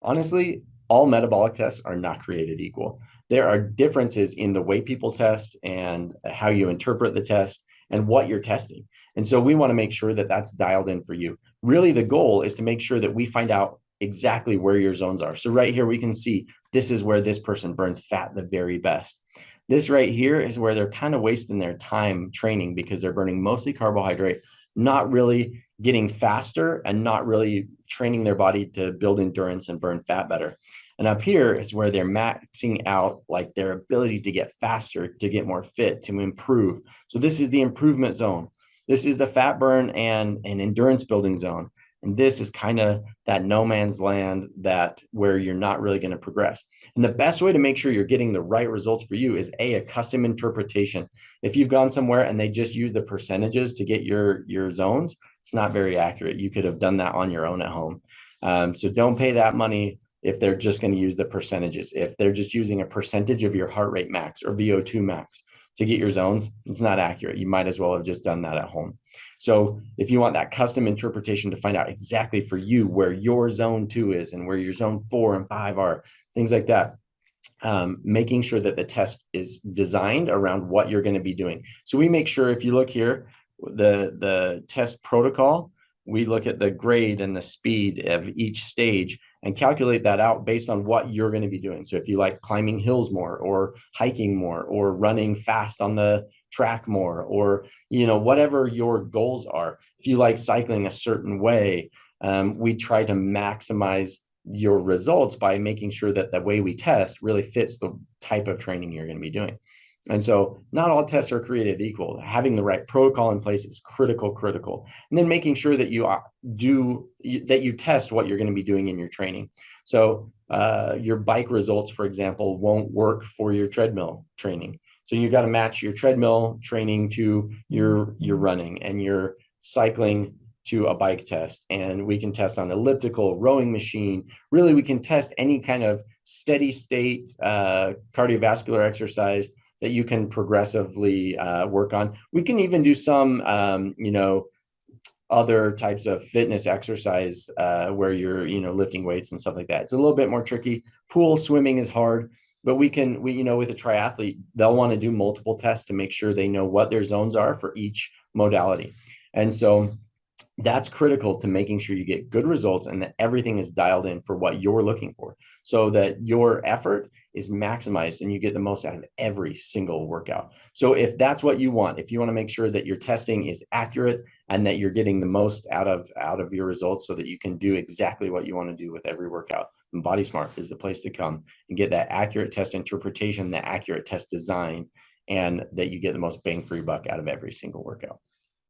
Honestly, all metabolic tests are not created equal. There are differences in the way people test and how you interpret the test and what you're testing. And so we want to make sure that that's dialed in for you. Really, the goal is to make sure that we find out exactly where your zones are. So right here, we can see this is where this person burns fat the very best. This right here is where they're kind of wasting their time training because they're burning mostly carbohydrate, not really getting faster and not really training their body to build endurance and burn fat better. And up here is where they're maxing out like their ability to get faster, to get more fit, to improve. So this is the improvement zone. This is the fat burn and endurance building zone. And this is kind of that no man's land that where you're not really going to progress. And the best way to make sure you're getting the right results for you is a custom interpretation. If you've gone somewhere and they just use the percentages to get your zones, it's not very accurate. You could have done that on your own at home. So don't pay that money if they're just going to use the percentages. If they're just using a percentage of your heart rate max or VO2 max to get your zones, it's not accurate. You might as well have just done that at home. So if you want that custom interpretation to find out exactly for you where your zone 2 is and where your zone 4 and 5 are, things like that, making sure that the test is designed around what you're going to be doing. So we make sure, if you look here, the test protocol, we look at the grade and the speed of each stage and calculate that out based on what you're going to be doing. So if you like climbing hills more or hiking more or running fast on the track more, or whatever your goals are, if you like cycling a certain way, we try to maximize your results by making sure that the way we test really fits the type of training you're going to be doing. And so not all tests are created equal. Having the right protocol in place is critical. And then making sure that you test what you're going to be doing in your training. So your bike results, for example, won't work for your treadmill training. So you got to match your treadmill training to your running and your cycling to a bike test. And we can test on elliptical, rowing machine. Really, we can test any kind of steady state cardiovascular exercise that you can progressively work on. We can even do some, other types of fitness exercise where you're, lifting weights and stuff like that. It's a little bit more tricky. Pool swimming is hard, but with a triathlete, they'll want to do multiple tests to make sure they know what their zones are for each modality. And so that's critical to making sure you get good results and that everything is dialed in for what you're looking for, so that your effort is maximized and you get the most out of every single workout. So if that's what you want, if you want to make sure that your testing is accurate and that you're getting the most out of your results so that you can do exactly what you want to do with every workout, then Body Smart is the place to come and get that accurate test interpretation, that accurate test design, and that you get the most bang for your buck out of every single workout.